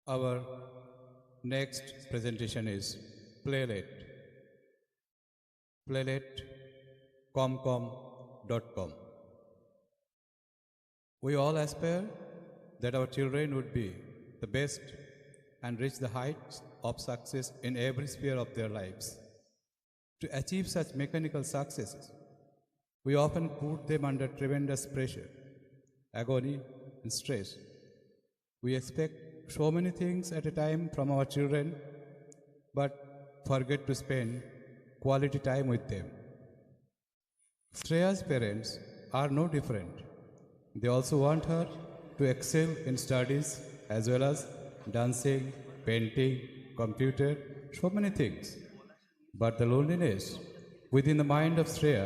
Our next presentation is Playlet. Playlet.com. We all aspire that our children would be the best and reach the heights of success in every sphere of their lives. To achieve such mechanical successes, we often put them under tremendous pressure, agony, and stress. We expect so many things at a time from our children, but forget to spend quality time with them. Shreya's parents are no different. They also want her to excel in studies as well as dancing, painting, computer, so many things. But the loneliness within the mind of Shreya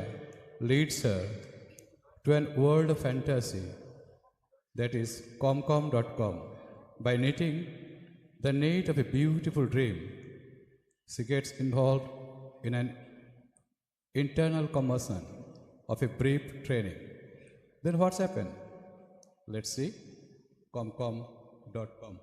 leads her to an world of fantasy, that is comcom.com. By knitting the knit of a beautiful dream, she gets involved in an internal combustion of a brief training. Then what's happened? Let's see. comcom.com.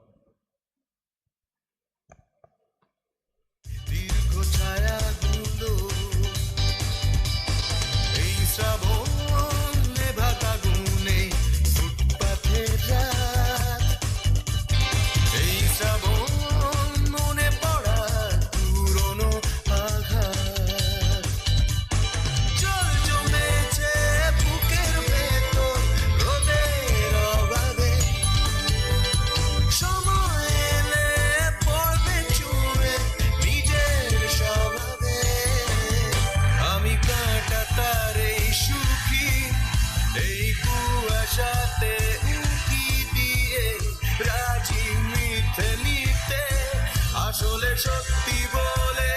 সত্যি বলে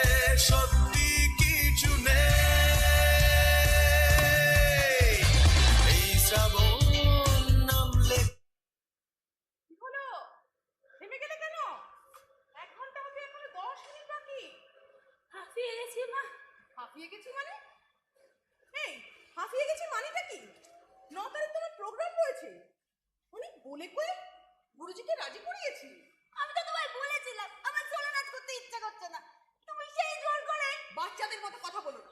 সত্যি কিছু নেই এই শ্রাবণ নামলে কি হলো? থেমে গেলে কেন? 1 ঘন্টা হতে এখনো 10 মিনিট বাকি। হাঁপিয়ে গেছি মা। হাঁপিয়ে গেছি মানে? এই হাঁপিয়ে গেছি মানেটা কি? 9 তারিখ তোমার প্রোগ্রাম রয়েছে। উনি বলে কয়ে গুরুজিকে রাজি করিয়েছি। আমি তো তোমায় বলেছিলাম আমার সোলো নাচ করতে ইচ্ছা করছে না, তুমি সেই জোর করে। বাচ্চাদের মতো কথা বলো না।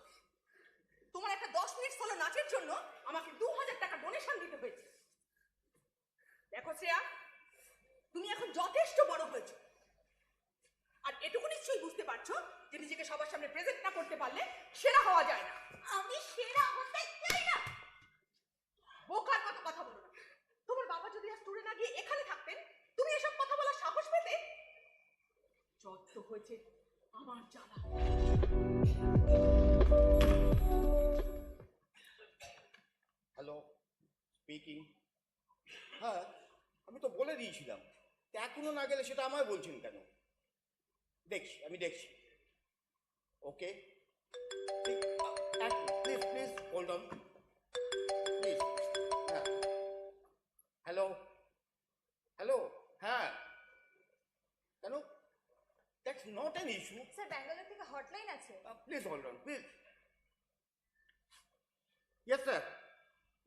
তোমার একটা 10 মিনিট সোলো নাচের জন্য আমাকে 2000 টাকা ডোনেশন দিতে হয়েছে। দেখো শ্রেয়া, তুমি এখন যথেষ্ট বড় হয়েছো, আর এটুকু নিশ্চয়ই বুঝতে পারছো যে নিজেকে সবার সামনে প্রেজেন্ট না করতে পারলে সেরা হওয়া যায় না। আমি সেরা হতে চাই না। বোকার মতো কথা বলো না। তোমার বাবা যদি আজ ট্যুরে না গিয়ে এখানে থাকতেন, তুমি এসব কথা বলার সাহস পেতে? যত হয়েছে আমার জ্বালা। Hello, speaking. হ্যাঁ, আমি তো বলে দিয়েছিলাম, এখনো না গেলে সেটা আমায় বলছেন কেন? আমি দেখছি। Okay, please please hold on please. হ্যাঁ, হ্যালো হ্যালো, হ্যাঁ, কেন? That's not an issue. Sir, Bangalore থেকে হটলাইন আছে। Please hold on please. Yes sir,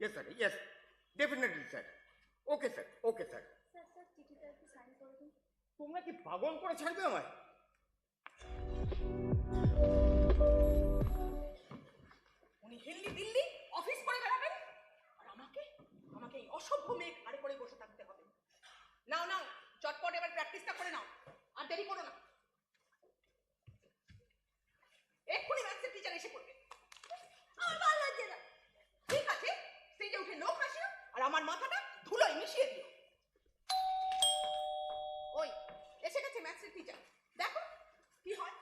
yes sir, yes, definitely sir. Okay sir, okay sir. Sir sir চিঠিটা একটু sign করে দিন। তোমরা কি পাগল করে ছাড়বে আমায়? উনি হিল্লি দিল্লি অফিস করে বেড়াবেন, আর আমাকে আমাকে এই অসভ্য মেয়ে ঘাড়ে করে বসে থাকতে হবে। নাও নাও, চটপট এবার প্র্যাকটিসটা করে নাও, আর দেরি করো না। এক্ষুনি ম্যাথসের টিচার এসে পড়বে। আমার ভালো লাগছে না। ঠিক আছে, স্টেজে উঠে লোক হাসিও, আর আমার মাথাটা ধুলোয় মিশিয়ে দিও। ওই এসে গেছে ম্যাথসের টিচার, দেখো কি হয়।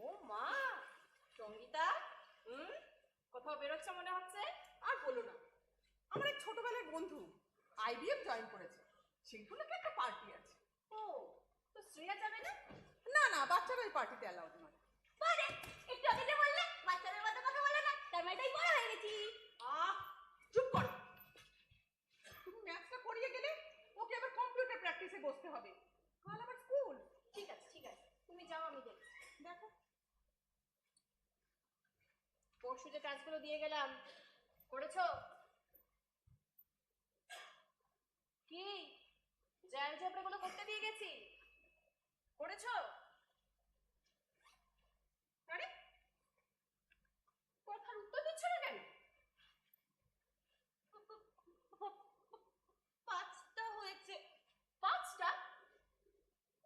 ও মা, সঙ্গীতা, কোথাও বেরোচ্ছে মনে হচ্ছে। আর বলো না, আমার এক ছোটবেলার বন্ধু IBM জয়েন করেছে, সেগুলোকে একটা পার্টি আছে। ও, তো শ্রেয়া যাবে না? না না, বাচ্চারা ওই পার্টিতে অ্যালাউড নয়। আরে, একটু আগে যে বললে বাচ্চাদের মতো কথা বলে না, তার মানে তাই বড় হয়ে গেছি। চুপ করো। তুমি ম্যাথসটা করিয়ে গেলে ওকে আবার কম্পিউটার প্র্যাকটিসে বসতে হবে, কাল আবার স্কুল। ঠিক আছে, তুমি যাও, আমি দেখছি। দেখো পরশু যে টাস্কগুলো দিয়ে গেলাম করেছো? কি যে অ্যালজেব্রাগুলো করতে দিয়ে গেছি করেছো? আরে কথার উত্তর দিচ্ছ না কেন? 5টা হয়েছে। 5টা?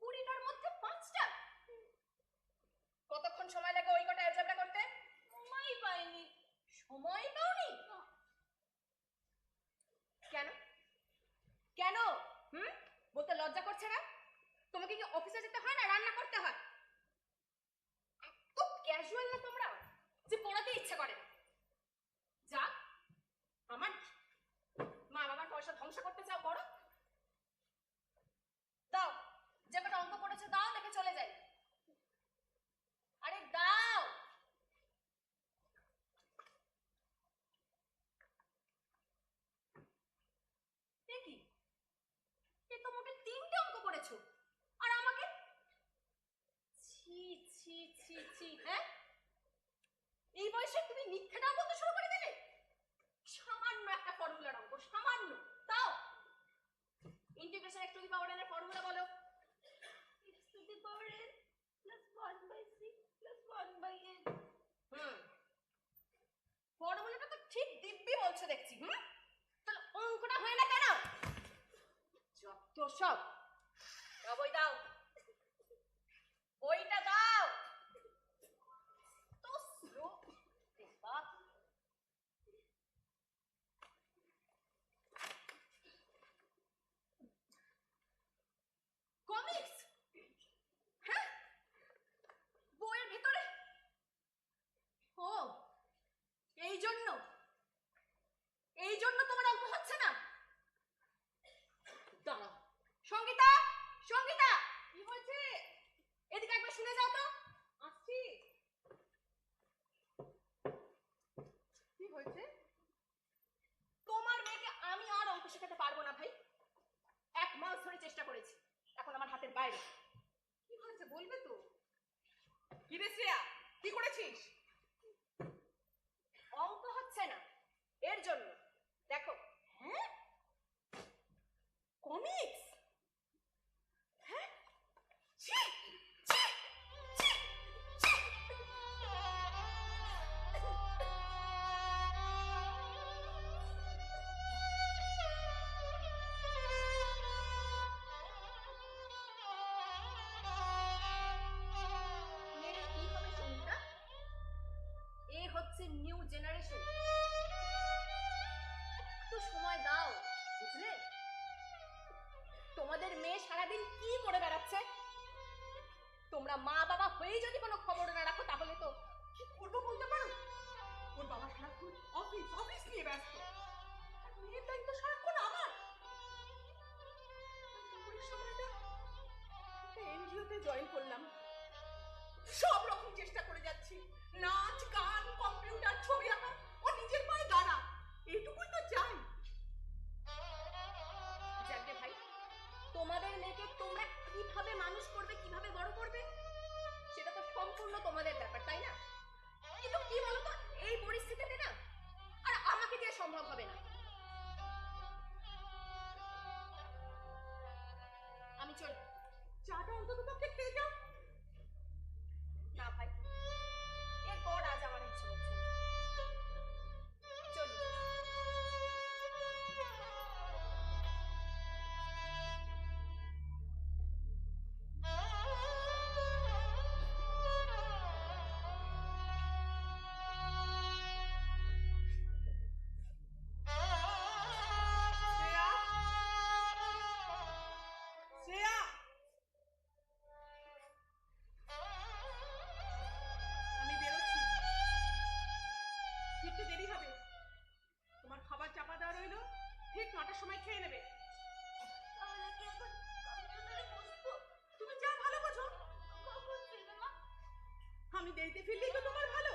20টার মধ্যে 5টা? কতক্ষণ সময় লাগে ওই কটা অ্যালজেব্রা করতে? সময়ই পাইনি। সময় পাওনি? কেন কেন? বলতে লজ্জা করছে না? তোমাকে কি অফিসে যেতে হয় না রান্না করতে হয়? এত ক্যাজুয়াল না তোমরা যে পড়াতে ইচ্ছা করে না। যা আমার মা বাবার পয়সা ধ্বংস করতে চাও করো। দাও যে কটা অঙ্ক পড়েছে দাও, দেখে চলে যাই। আরে দাও। এ কি, এ তো মোটে 3টে অঙ্ক পড়েছো আর আমাকে ছি ছি ছি ছি। হ্যাঁ, এই বয়সে তুমি মিথ্যাটাও বলতে শুরু করে দিলে। সামান্য একটা ফর্মুলার অঙ্ক, সামান্য, তাও integration x to the power n এর ফর্মুলা বলো। x to the power n plus 1/c plus 1/n। ফর্মুলাটা তো ঠিক দিব্যি বলছো দেখছি। তাহলে অঙ্কটা হয় না কেন? যত সব। দাও বই দাও, বইটা দাও। তো স্লো বাপ। কমিক্স? হ্যাঁ, বইয়ের ভিতরে? ও এই জন্য তোমার অঙ্ক হচ্ছে না? দাঁড়াও। সঙ্গীতা, সঙ্গীতা, কি হয়েছে? এদিকে একবার শুনে যাও তো। আসছি। কি হয়েছে? তোমার মেয়েকে আমি আর অঙ্ক শেখাতে পারবো না ভাই। 1 মাস ধরে চেষ্টা করেছি, এখন আমার হাতের বাইরে। কি হয়েছে বলবে তো? কি রে শ্রেয়া, কি করেছিস? অঙ্ক হচ্ছে না এর জন্য। দেখো। হ্যাঁ, কমিক্স? হ্যাঁ, ছি ছি ছি ছি। মেয়ের কি হবে সঙ্গীতা? এ হচ্ছে নিউ জেনারেশন। একটু সময় দাও, বুঝলে? তোমাদের মেয়ে সারাদিন কি করে বেড়াচ্ছে? তোমরা মা বাবা হয়েই যদি কোনো খবর না রাখো তাহলে তো। কি করবো বলতে পারো? ওর বাবা সারাক্ষণ অফিস অফিস নিয়ে ব্যস্ত, আর মেয়ের দায়িত্ব সারাক্ষণ আমার। দুপুরের সময়টা একটা এনজিওতে জয়েন করলাম। সব রকম চেষ্টা করে যাচ্ছি, নাচ গান কম্পিউটার ছবি আঁকা। ও নিজের পায়ে দাঁড়া, এইটুকুই তো চাই। যাকে ভাই, তোমাদের মেয়েকে তোমরা কিভাবে মানুষ করবে, কিভাবে বড় করবে সেটা তো সম্পূর্ণ তোমাদের ব্যাপার, তাই না? কিন্তু কি বলতো, এই পরিস্থিতিতে না আর আমাকে দিয়ে সম্ভব হবে না। আমি চলি। চাটা অন্তত পক্ষে খেয়ে যাও। না ভাই, এরপর আজ আমার ইচ্ছে হচ্ছে না। চলি। শ্রেয়া, শ্রেয়া, আমি বেরোচ্ছি, ফিরতে দেরি হবে। তোমার খাবার চাপা দেওয়া রইলো, ঠিক 9টার সময় খেয়ে নেবে। তাহলে কি এখন কম্পিউটারে বসবো? তুমি যা ভালো বোঝো। কখন ফিরবে মা? আমি দেরিতে ফিরলেই তো তোমার ভালো।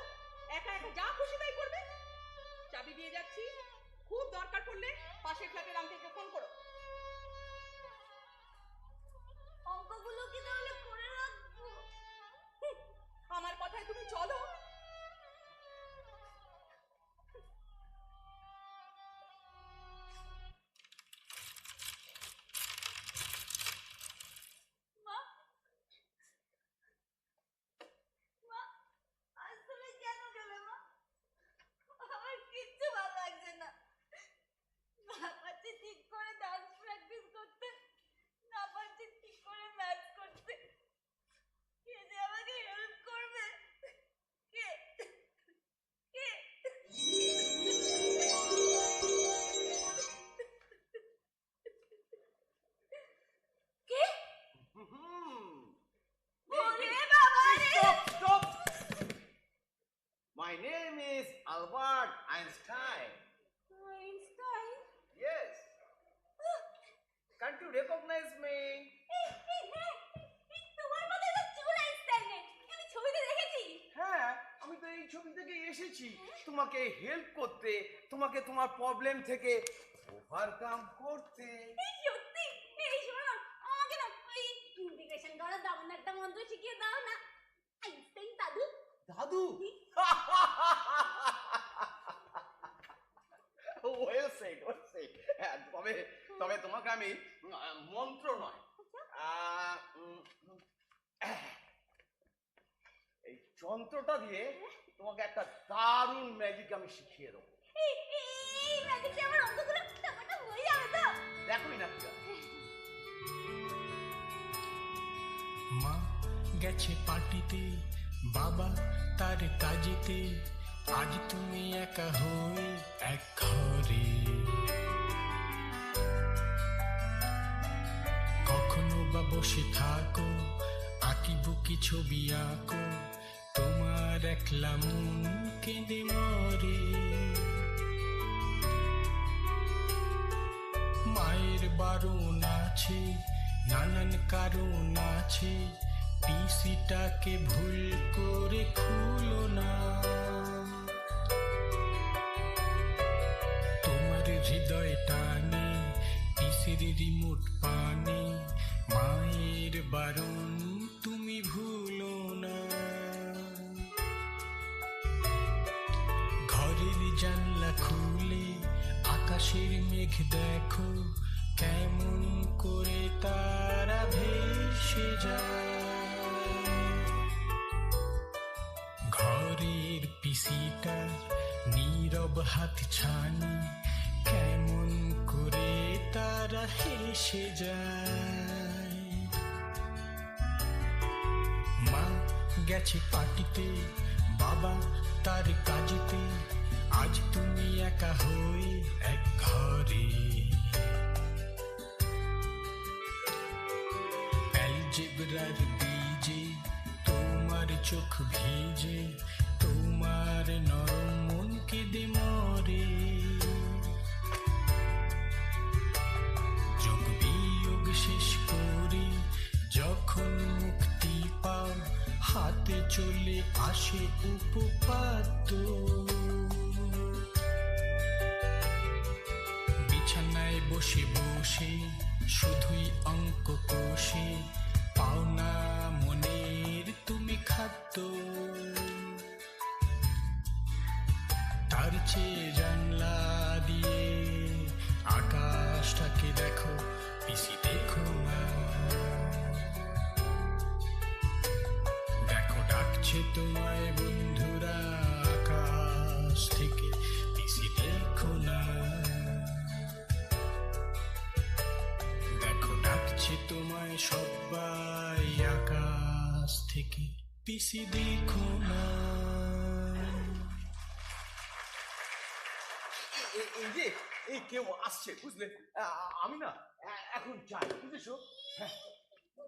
একা একা যা খুশি তাই করবে। চাবি দিয়ে যাচ্ছি, খুব দরকার পড়লে পাশের ফ্ল্যাটের আঙ্কেলকে ফোন করো। অঙ্কগুলো কি তাহলে করে রাখবো? হুঁ, আমার কথায় তুমি চলো। ঠিক করে ডান্স প্র্যাকটিস করতে, না পারছি ঠিক করে ম্যাথ করতে। কে যে আমাকে হেল্প করবে? কে? কে? কে? ওরে বাবা রে! Stop, stop. My name is Albert Einstein. Einstein? Yes. Can't you recognize me? তোমার মতো তো চুল আইনস্টাইনের। আমি ছবিতে দেখেছি। হ্যাঁ, আমি তো এই ছবি থেকে এসেছি তোমাকে হেল্প করতে, তোমাকে তোমার প্রবলেম থেকে ওভারকাম করতে। এই সত্যি? এই শোনো, আমাকে না ওই ইন্টিগ্রেশন করার দারুণ একটা মন্ত্র শিখিয়ে দাও না। আইনস্টাইন দাদু। দাদু? Well said, well said. হ্যাঁ, তবে তবে তোমাকে আমি মন্ত্র নয়, এই যন্ত্রটা দিয়ে তোমাকে একটা দারুণ ম্যাজিক আমি শিখিয়ে দেবো। এই ম্যাজিকটা আমার অঙ্কগুলো টাকাটা হয়ে যাবে তো? দেখোই না কি হয়। মা গেছে পার্টিতে, বাবা তার কাজেতে, আজ তুমি একা হয়ে এক ঘরে। কখনো বা বসে থাকো, আঁকি বুকি ছবি আঁকো, তোমার একলা মন কেঁদে মরে। মায়ের বারণ আছে, নানান কারণ আছে, পিসিটাকে ভুল করে খুলো না। তোমার হৃদয় টানে পিসির রিমোট পানে, মায়ের বারণ তুমি ভুলো না। ঘরের জানলা খুলে আকাশের মেঘ দেখো, কেমন করে তারা ভেসে যায়। ঘরের পিসিটা নীরব হাত ছানি, কেমন করে তারা হেসে যায়। মা গেছে পার্টিতে, বাবা তার কাজেতে, আজ তুমি একা হয়ে এক ঘরে। অ্যালজেব্রার বীজে তোমার চোখ ভিজে, তোমার নরম মন কেঁদে মরে। যোগ বিয়োগ শেষ করে যখন মুক্তি পাও, হাতে চলে আসে উপপাদ্য। বিছানায় বসে বসে শুধুই অঙ্ক কষে, পাওনা মনের তুমি খাদ্য। তার চেয়ে জানলা দিয়ে আকাশটাকে দেখো, পিসি দেখো না। দেখো ডাকছে তোমায় বন্ধুরা আকাশ থেকে, পিসি দেখো না। দেখো ডাকছে তোমায় সবাই আকাশ থেকে, পিসি দেখো না। এই যে এই কেউ আসছে বুঝলে, আমি না এখন যাই, বুঝেছো? হ্যাঁ।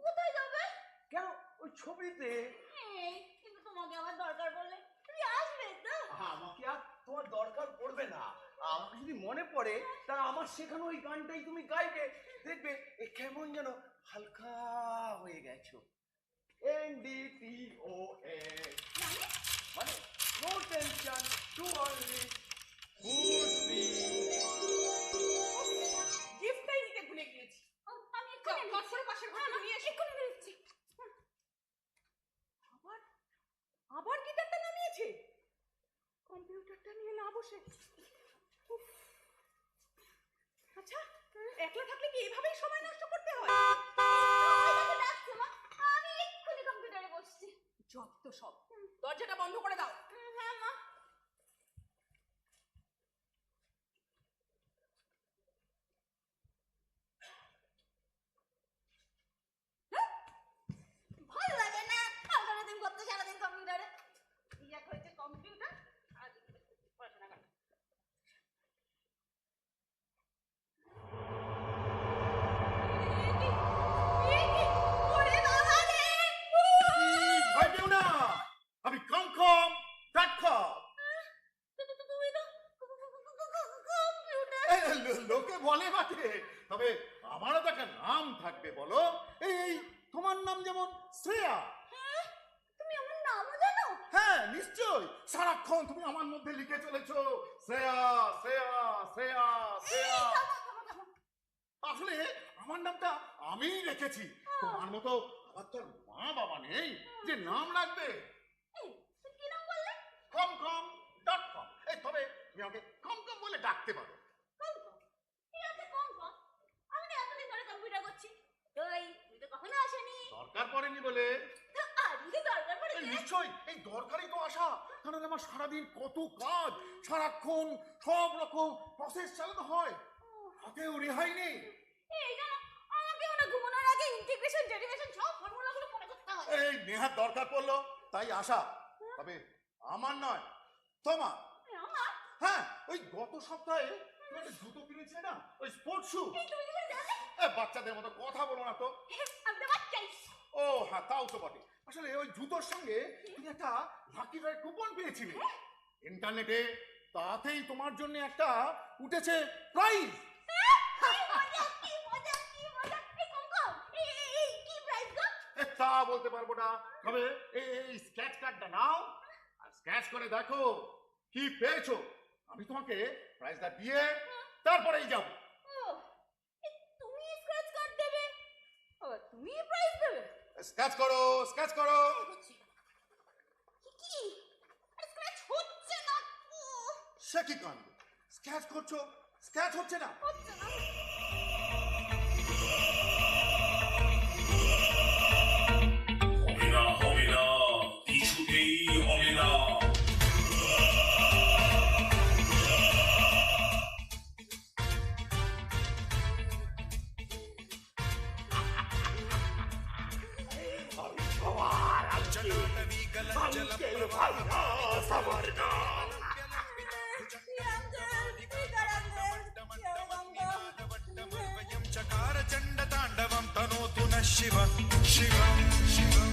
কোথায় যাবে? কেন? ওই ছবিতে। এই, কিন্তু তোমাকে আমার দরকার বললে তুমি আসবে তো? আমাকে আর তোমার দরকার পড়বে না, আমাকে যদি মনে পড়ে তা আমার শেখানো ওই গানটাই তুমি গাইবে, দেখবে এ কেমন যেন হালকা হয়ে গেছো। NDTOS মানে no tension to only good গিফটটাই নিতে ভুলে গিয়েছি। ও, আমি এক্ষুনি যাও, ঘর করে পাশের ঘরে নিয়ে এসো। এক্ষুনি দিচ্ছি। আবার আবার গিটারটা নামিয়েছে, কম্পিউটারটা নিয়ে না বসে। উফ। আচ্ছা, একলা থাকলে কি এইভাবেই সময় নষ্ট করতে হয়? ডাকছে মা, আমি এক্ষুনি কম্পিউটারে বসছি। যত সব, দরজাটা বন্ধ করে দাও। হ্যাঁ মা। লোকে বলে বটে, তবে আমারও তো একটা নাম থাকবে বলো। এই তোমার নাম যেমন শ্রেয়া। তুমি আমার নামও জানো? হ্যাঁ নিশ্চয়, সারাক্ষণ তুমি আমার মধ্যে লিখে চলেছো শ্রেয়া শ্রেয়া শ্রেয়া শ্রেয়া। থামো, থামো, থামো। আসলে আমার নামটা আমিই রেখেছি। তোমার মতো আমার তোর মা বাবা নেই যে নাম রাখবে। এই, তুমি কি নাম বললে? কমকম.com। এই তবে তুমি আমাকে কমকম বলে ডাকতে পারো। কঙ্কন? কি আছে কঙ্কন? আমি তো এতদিন ধরে কম্পিউটার করছি। তুই তো কখনো আসেনি। দরকার পড়েনি বলে। তো আজকে দরকার পড়েছে। নিশ্চয়ই, এই দরকারই তো আসা। কারণ আমার সারাদিন কত কাজ, সারাক্ষণ সব রকম প্রসেস চালানো হয়, হাতেও রেহাই নেই। এই জানো, আমাকে না ঘুমানোর আগে ইন্টিগ্রেশন ডেরিভেশন সব ফর্মুলাগুলো মনে করতে হয়। এই নেহার দরকার পড়লো তাই আসা। তবে আমার নয়, তোমার। আমার? হ্যাঁ, ওই গত সপ্তাহে তুমি একটা জুতো কিনেছিলে না, ওই স্পোর্টস শু। এই তুমি কি করে জানলে? বাচ্চাদের মতো কথা বলো না তো। আমি তো বাচ্চাই। ও হ্যাঁ, তাও তো বটে। আসলে ওই জুতোর সঙ্গে তুমি একটা লাকি ড্রয়ের কুপন পেয়েছিলে ইন্টারনেটে, তাতেই তোমার জন্য একটা উঠেছে প্রাইজ। তা বলতে পারবো না, তবে এই স্ক্র্যাচ কার্ডটা নাও আর স্ক্র্যাচ করে দেখো কি পেয়েছো। আমি তোমাকে প্রাইজটা দিয়ে তারপরেই যাবো। তুমি স্ক্র্যাচ কার্ড দেবে? তুমি প্রাইজ দেবে? স্ক্র্যাচ করো, স্ক্র্যাচ করো। কি স্ক্র্যাচ হচ্ছে না? সে কি কাণ্ড, স্ক্র্যাচ করছো স্ক্র্যাচ হচ্ছে না। হচ্ছে না। হবে না, কিছুতেই হবে না। చకార చండ తాండవం తనోతు న శివ శివం శివం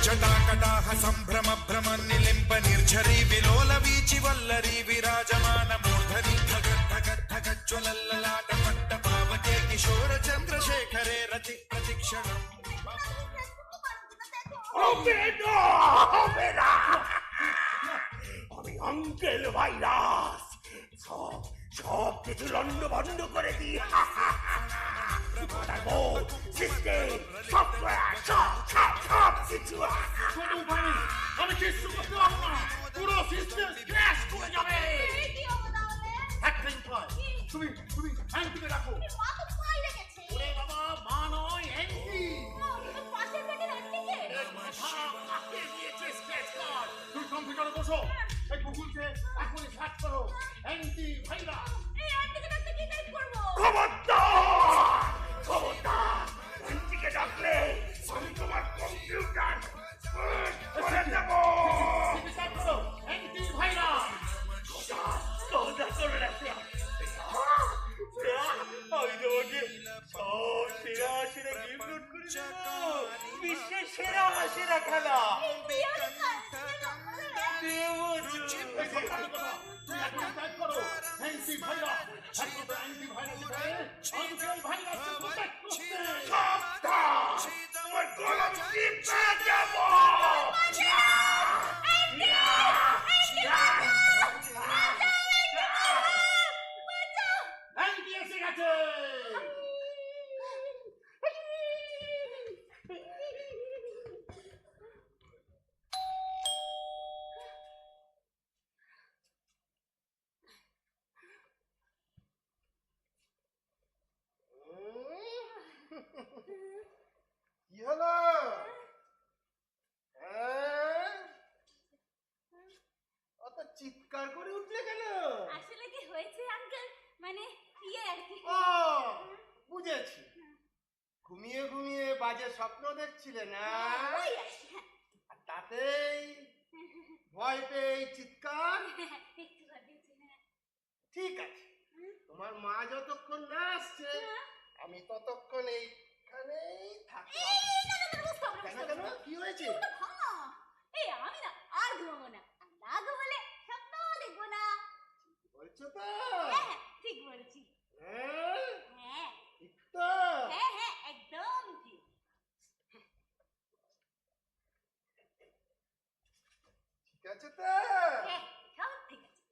జటాకటాహ సంభ్రమ భ్రమ నిలింప నిర్ఝరీ విలోల వీచి వల్లరీ విరాజమాన మూర్ధని ధగ ధగ ధగ జ్వలల్లలాట పట్ట పావకే కిశోర చంద్రశేఖరే రతి ప్రతిక్షణం আমি আঙ্কেল ভাইরাস সব সব কিছু লন্ড ভন্ড করে দিই। সিস্টেম সফটওয়্যার সব সব সব কিছু। আমি কিছু করতে পারবো না, পুরো সিস্টেম ক্র্যাশ করে যাবে। কি হবে তাহলে? একটা উপায়, তুমি তুমি অ্যান্টিকে রাখো। মা তো পাই রেখেছে। ওরে বাবা, মা নয় অ্যান্টি। পাশের বেডের আন্টিকে? তুমি কম্পিউটারে বসো, এই গুগলকে এখনই সার্চ করো অ্যান্টি ভাইরাস। এই আন্টিকে ডাকতে কি টাইপ করবো? খবরদার খবরদার, অ্যান্টিকে ডাকলে আমি তোমার কম্পিউটার করে দেবো। সার্চ করো অ্যান্টি ভাইরাস। সোজা করে রাখতে আমি তোমাকে সব সেরা সেরা গেম লোড করে দেবো। বিশ্বের সেরা সেরা খেলা দেবো। এখন টাইপ করো anti virus. Anti virus virus protect করতে। সাবধান, তোমার গলা টিপে দেবো। অ্যান্টি এসে গেছে। কি হলো? অত চিৎকার করে উঠলে কেন? আসলে কি হয়েছে আঙ্কেল, মানে আর কি। ও বুঝেছি, ঘুমিয়ে ঘুমিয়ে বাজে স্বপ্ন দেখছিলে না, ওই আর কি, হ্যাঁ। আর তাতেই ভয় পেয়ে চিৎকার। একটু ভাবিয়েছি, হ্যাঁ। ঠিক আছে, তোমার মা যতক্ষণ না আসছে আমি ততক্ষণ এইখানেই থাকবো। কেন কেন কি হয়েছে? এই আমি না আর ঘুমাবো না, আর না ঘুমালে আছে তো? হ্যাঁ, সব ঠিক আছে।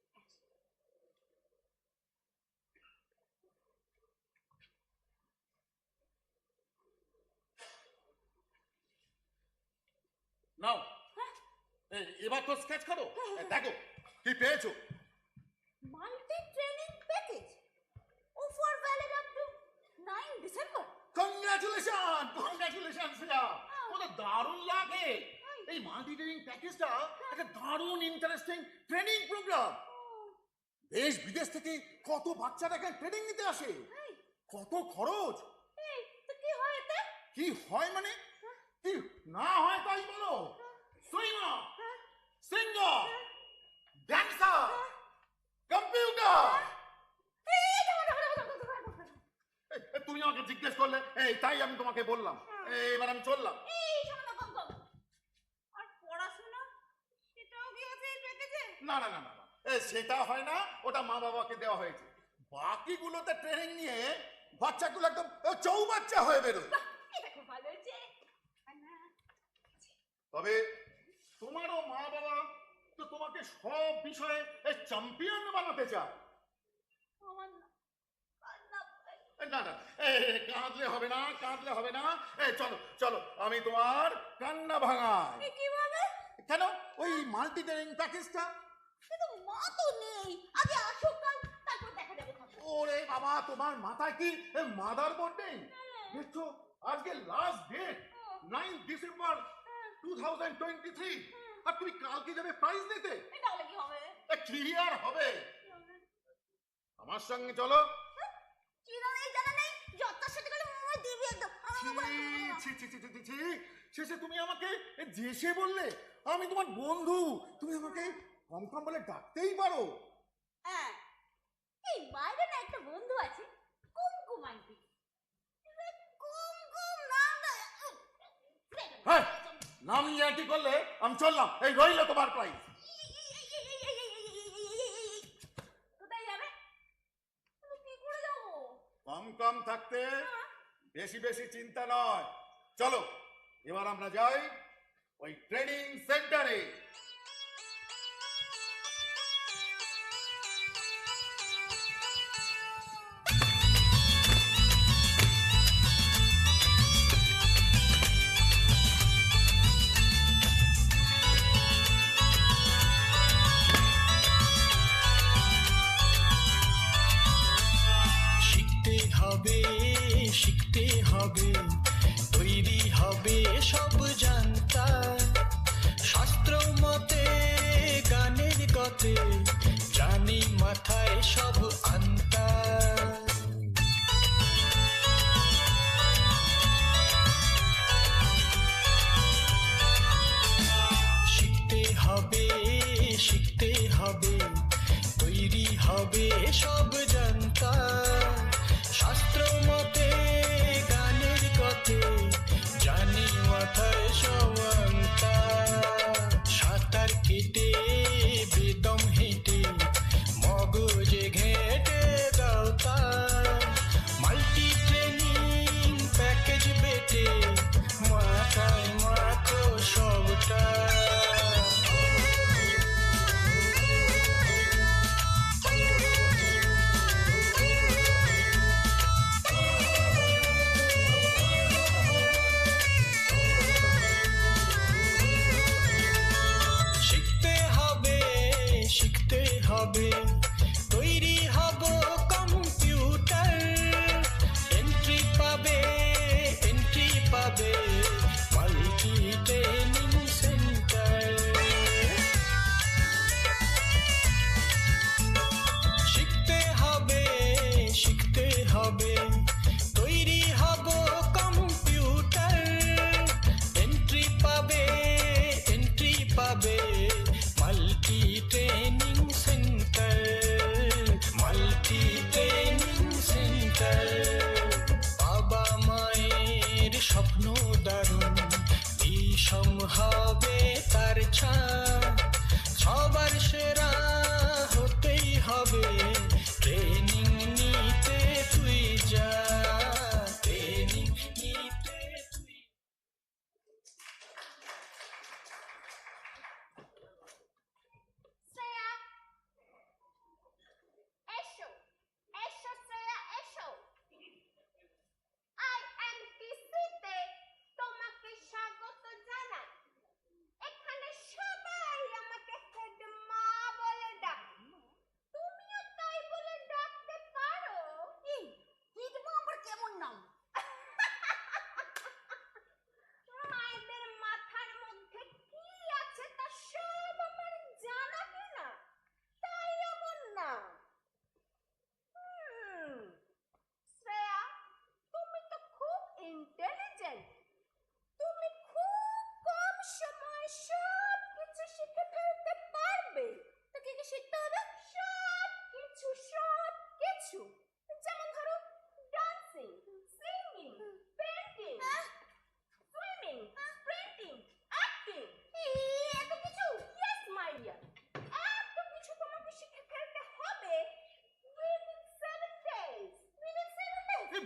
নাও এবার তো স্কেচ করো। দেখো কি পেয়েছো। Multi training package offer valid up to 9 December. Congratulation congratulation Shreya, ওটা দারুণ লাগে। এই মাল্টি ট্রেনিং প্যাকেজটা একটা দারুণ ইন্টারেস্টিং ট্রেনিং প্রোগ্রাম। দেশ বিদেশ থেকে কত বাচ্চারা এখানে ট্রেনিং নিতে আসে, কত খরচ। এই তো কি হয় এতে? কি হয় মানে কি না হয় তাই বলো। Swimmer, singer, dancer, computer. তুমি আমাকে জিজ্ঞেস করলে, এই তাই আমি তোমাকে বললাম। এবার আমি চললাম। এই শোনো না কম কম। আর পড়াশোনা সেটাও কি আছে এই প্যাকেজে? না না না না না, সেটা হয় না, ওটা মা বাবাকে দেওয়া হয়েছে। বাকিগুলোতে ট্রেনিং নিয়ে বাচ্চাগুলো একদম চৌবাচ্চা হয়ে বেরোয়। এটা খুব ভালো হয়েছে। তবে তোমারও মা বাবা তো তোমাকে সব বিষয়ে চ্যাম্পিয়ন বানাতে চায়। আমার না না না, কাঁদলে হবে না, কাঁদলে হবে না। চলো চলো, আমি তোমার কান্না ভাঙাই। কিভাবে? কেন? ওই মাল্টি ট্রেনিং প্যাকেজটা। কিন্তু মা তো নেই, আগে আসুক কাল, তারপর দেখা যাবে। ওরে বাবা, তোমার মাথায় কি মাদার বোর্ড নেই? দেখছো আজকে লাস্ট ডেট 9 ডিসেম্বর 2023, আর তুমি কালকে যাবে প্রাইজ নিতে। তাহলে কি হবে? ক্লিয়ার হবে। আমার সঙ্গে চলো। শেষে তুমি আমাকে জেসে বললে। আমি তোমার বন্ধু, তুমি আমাকে কম কম বলে ডাকতেই পারো। হ্যাঁ, এই বাইরে না একটা বন্ধু আছে, কুমকুম আন্টি। কুমকুম নাম হ্যাঁ, নাম নিয়ে আন্টি করলে আমি চললাম। এই রইল তোমার প্রাইজ। কোথায় যাবে? কি করে যাবো? কম কম থাকতে বেশি বেশি চিন্তা নয়। চলো এবার আমরা যাই ওই ট্রেনিং সেন্টারে। শিখতে হবে, তৈরি হবে সব জানতা, শাস্ত্র মতে গানের গতে জানি মাথায় সব আনতা। শিখতে হবে, তৈরি হবে সব জানতা, শাস্ত্র মতে গানের গতে জানি মাথায় সবান্তা। সাঁতার কেটে বেদম হেঁটে মগজে ঘেঁটে দাওতা, মাল্টি ট্রেনিং প্যাকেজ বেটে মাথায় মাখো সবটা। শিখতে হবে, তৈরি হব কম্পিউটার, এন্ট্রি পাবে মাল্টি ট্রেনিং সেন্টার। শিখতে হবে, তৈরি হব কম্পিউটার, এন্ট্রি পাবে মাল্টি ট্রেনিং সেন্টার।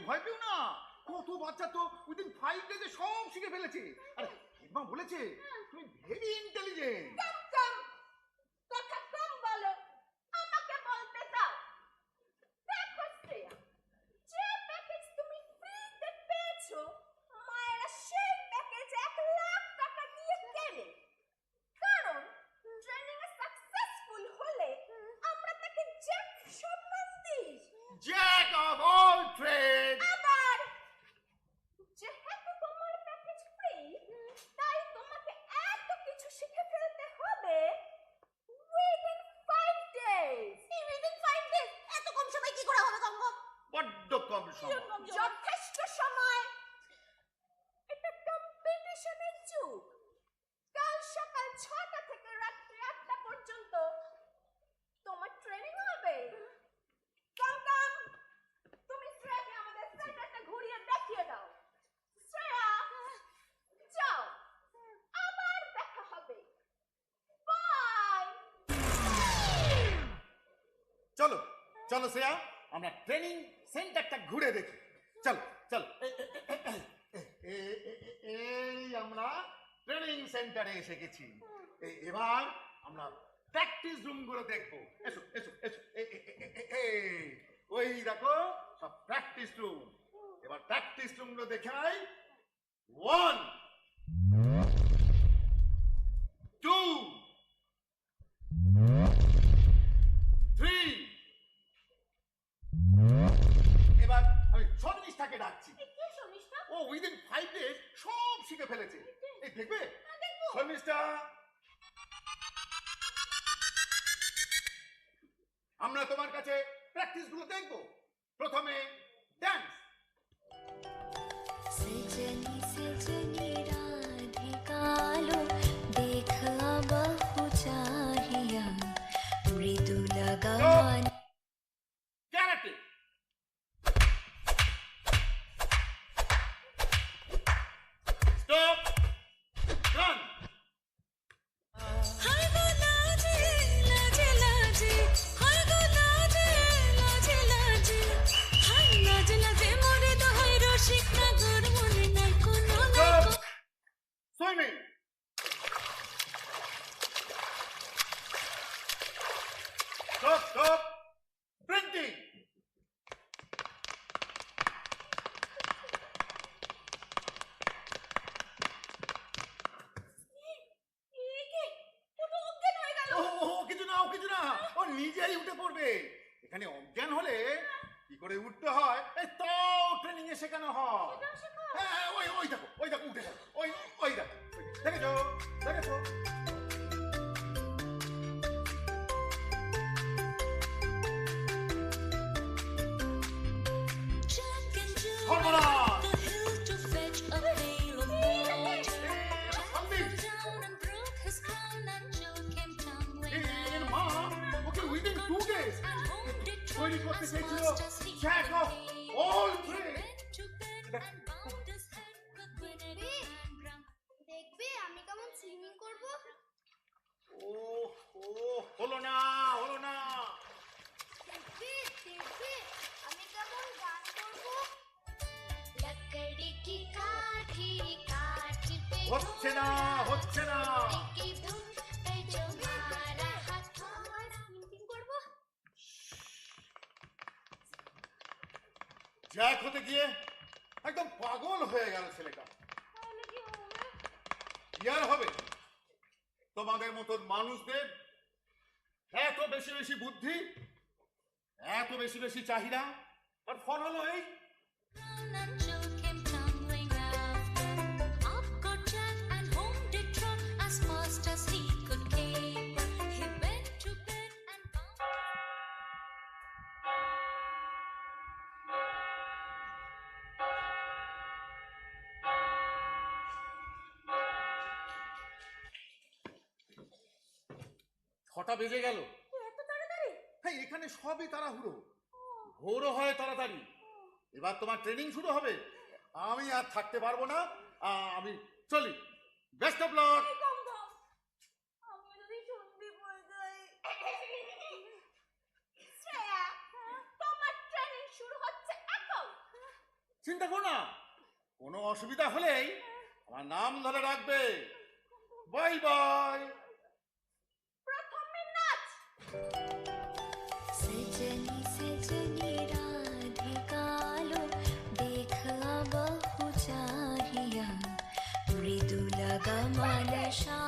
ভয় পেও না, কত বাচ্চা তো উইদিন 5 ডেজে সব শিখে ফেলেছে। আরে হেডমা বলেছে তুমি ভেরি ইন্টেলিজেন্ট। কম কম কথা কম বলো, আমাকে বলতে দাও। দেখো শ্রেয়া, যে প্যাকেজ তুমি ফ্রিতে পেয়েছো, মায়েরা সেই প্যাকেজ 1,00,000 টাকা দিয়ে কেনে। কারণ ট্রেনিং এ সাকসেসফুল হলে আমরা তাকে জ্যাক সম্মান দিই। Jack of all trade. আবার যেহেতু তোমার প্যাকেজ ফ্রি, তাই তোমাকে এত কিছু শিখে ফেলতে হবে উইদিন 5 ডেজ। Within 5 days? এত কম সময় কি করে হবে সম্ভব? বড্ড কম সময়। যথেষ্ট সময়। এটা কম্পিটিশনের যুগ। কাল সকাল 6টা থেকে রাত্রি 8টা পর্যন্ত তোমার ট্রেনিং হবে। কম কম তুমি শ্রেয়াকে আমাদের সেন্টারটা ঘুরিয়ে দেখিয়ে দাও। শ্রেয়া, যাও, আবার দেখা হবে। বাই। চলো চলো শ্রেয়া, আমরা ট্রেনিং সেন্টারটা ঘুরে দেখি। চল চল। এই আমরা ট্রেনিং সেন্টারে এসে গেছি। এবার আমরা প্র্যাকটিস রুম গুলো দেখবো। এসো এসো এসো। ওই দেখো সব প্র্যাকটিস রুম। এবার প্র্যাকটিস রুম গুলো দেখে নাই। 1 2 3। এবার আমি শর্মিষ্ঠাকে ডাকছি। কে শর্মিষ্ঠা? ও উইদিন 5 ডেজ সব শিখে ফেলেছে। এই দেখবে শর্মিষ্ঠা, আমরা তোমার কাছে প্র্যাকটিস গুলো দেখবো। প্রথমে ডান্স। सजनी सजनी राधिकालो देख बहु चाहिया मृदु लगान ক্যারাটে। স্টপ। রান। हाय गो लाजे लाजे लाजे हाय गो लाजे लाजे लाजे हाय लाजे लाजे मोरे दहाय रसिक नागर मोरे নাই কোনো stop. Swimming. Stop stop. Printing. কিছু না, ও নিজেই উঠে পড়বে। এখানে অজ্ঞান হলে কি করে উঠতে হয় এই তো ট্রেনিং এ শেখানো হয়। হ্যাঁ, ওই দেখো উঠে গেল। ওই দেখো, দেখেছো দেখেছো। Jack and Jill সর্বনাশ। the hill to fetch a pail of water. Sandeep, Down and broke his crown and Jill came tumbling এর down. মা okay within 2 days And home did তৈরি Trot করতে as চেয়েছিল fast as he Jack could of be. All He trade. went to bed and bound his head with vinegar and rum. দেখবে আমি কেমন swimming করব। ও হলো না। দেখবে আমি কেমন গান করব। लकड़ी की काठी काठी पे হচ্ছে না। की धुन पे जो मारा हथौड़ा সুইমিং করব। জ্যাক হতে গিয়ে একদম পাগল হয়ে গেল ছেলেটা। তাহলে কি হবে? কি আর হবে, তোমাদের মতন মানুষদের এত বেশি বেশি বুদ্ধি, এত বেশি বেশি চাহিদা, আর ফল হলো এই। Brown and Jill came tumbling after. Up got Jack and home did Trot as fast as he could caper. He went to bed and bound. ছটা বেজে গেল। এত তাড়াতাড়ি? হ্যাঁ, এখানে সবই তাড়াহুড়ো, ভোরও হয় তাড়াতাড়ি। এবার তোমার ট্রেনিং শুরু হবে। আমি আর থাকতে পারবো না, আমি চলি। Best of luck. কম কম। আমি যদি সন্দীপ হয়ে যাই। শ্রেয়া, তোমার ট্রেনিং শুরু হচ্ছে এখন। অসুবিধা হলেই আমার নাম ধরে রাখবে। Bye bye. প্রথমে নাচ। सजनी सजनी राधिका लो देख बहु चाहिया मृदुला गमन शा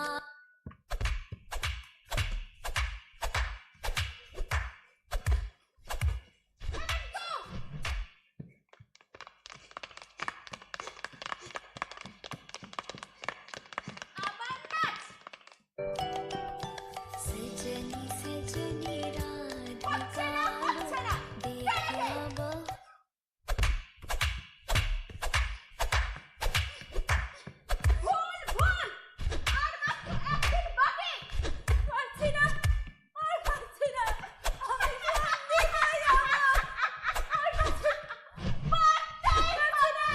আবার নাচ। सजनी सजनी হচ্ছে राधिका না, হচ্ছে না। देख बहु ভুল, ভুল। আর মাত্র একদিন বাকি। পারছি না, আর পারছি না। আমি বন্দী হয়ে যাবো। আর পারছি না। পারতেই পারছি না।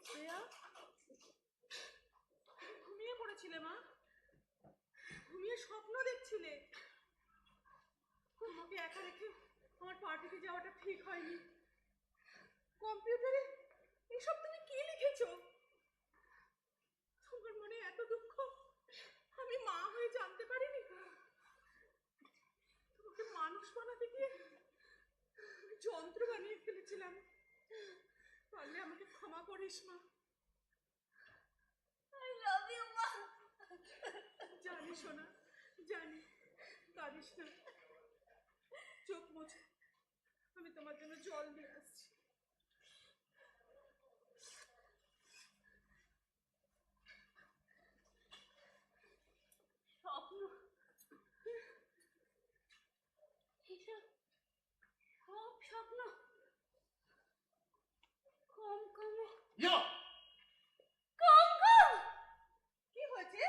শ্রেয়া, ঘুমিয়ে পড়েছিলে মা? ঘুমিয়ে স্বপ্ন দেখছিলে? তোমাকে একা রেখে আমার পার্টিতে যাওয়াটা ঠিক হয়নি। কম্পিউটারে এসব তুমি কি লিখেছো? তোমার মনে এত দুঃখ আমি মা হয়ে জানতে পারিনি। তোমাকে মানুষ বানাতে গিয়ে আমি যন্ত্র বানিয়ে ফেলেছিলাম। পারলে আমাকে ক্ষমা করিস মা। I love you, মা। জানি সোনা, জানি। কাঁদিস না, চোখ মোছো। আমি তোমার জন্য জল নিয়ে আসছি। স্বপ্ন, এসব সব স্বপ্ন। কম কম ইয়ো, কম কম। কি হয়েছে?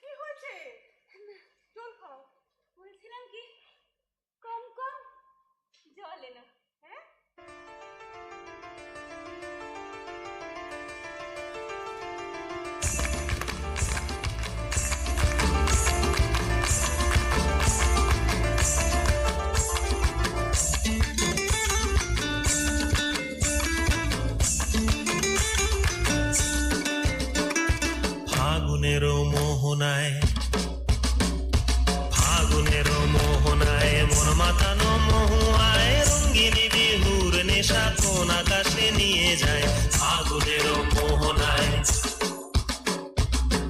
কি হয়েছে? জল খাও। বলছিলাম কি, কম কম জল এনো। হ্যাঁ, ফাগুনের মোহনায় ফাগুনের মোহনায় মন মাতানো মহুয়ায় রঙ্গিনী বিহুর নেশা কোন আকাশে নিয়ে যায়। ফাগুনের মোহনায়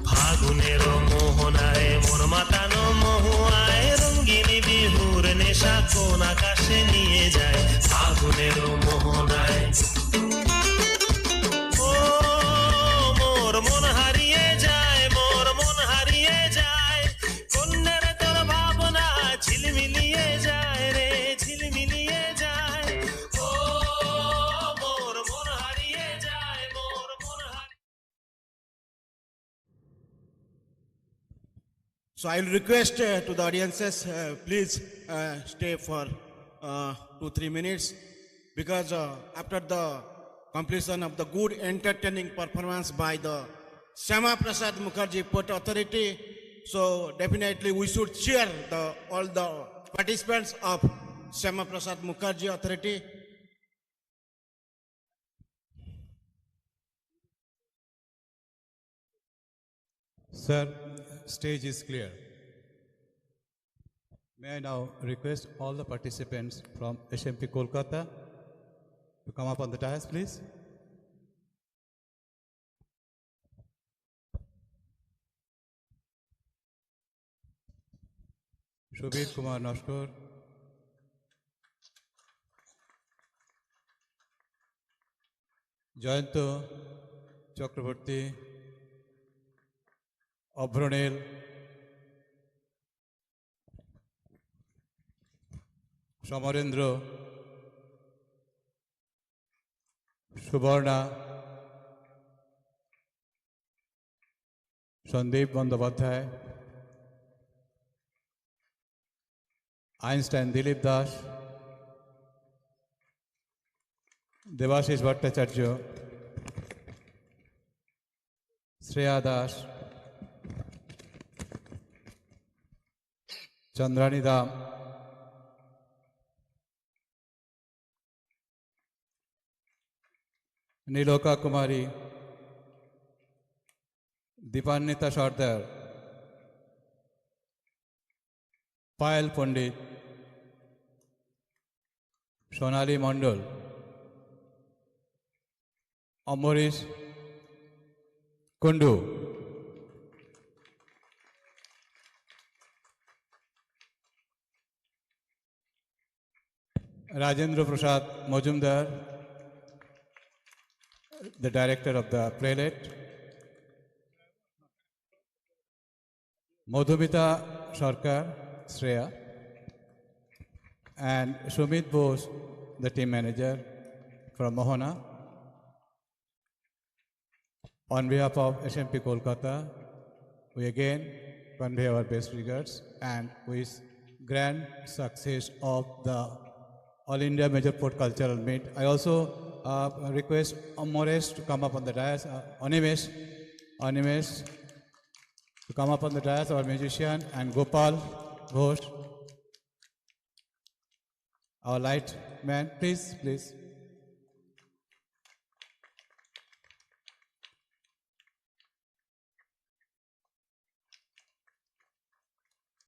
ফাগুনের মোহনায় মন মাতানো মহুয়ায় রঙ্গিনী বিহুর নেশা কোন আকাশে নিয়ে যায়। ফাগুনের মোহনায় ও মোর মন হারিয়ে যায়, মোর মন হারিয়ে যায়। কন্যার তোর ভাবনা ঝিলমিলিয়ে যায় রে, ঝিলমিলিয়ে যায়। ও মোর মন হারিয়ে যায়, মোর মন হারিয়ে। So I'll request to the audiences, please stay for 2-3 minutes, because after the completion of the good entertaining performance by the Syama Prasad Mukherjee Port Authority, so definitely we should cheer all the participants of Syama Prasad Mukherjee Authority. Sir, stage is clear. May I now request all the participants from SMP Kolkata to come up on the dais, please? Subir Kumar Naskar, Jayanta Chakraborty, Abhranil, Samarendra, Subarna, Sandip Bandyopadhyay, Einstein Dilip Das, Debashis Bhattacharya, Shreya Das, Chandrani Dam, Nilka Kumari, Dipanwita Sardar, Payel Pandit, Sonali Mondal, Amrish Kundu, Rajendra Prasad Majumdar, the director of the playlet, Madhumita Sarkar, Shreya, and Sumit Bose, the team manager from Mohana. On behalf of SMP Kolkata, we again convey our best regards and wish grand success of the All India Major Port Cultural Meet. I also request Amores to come up on the dais, Animesh to come up on the dais, our musician, and Gopal Ghosh, our light man. Please.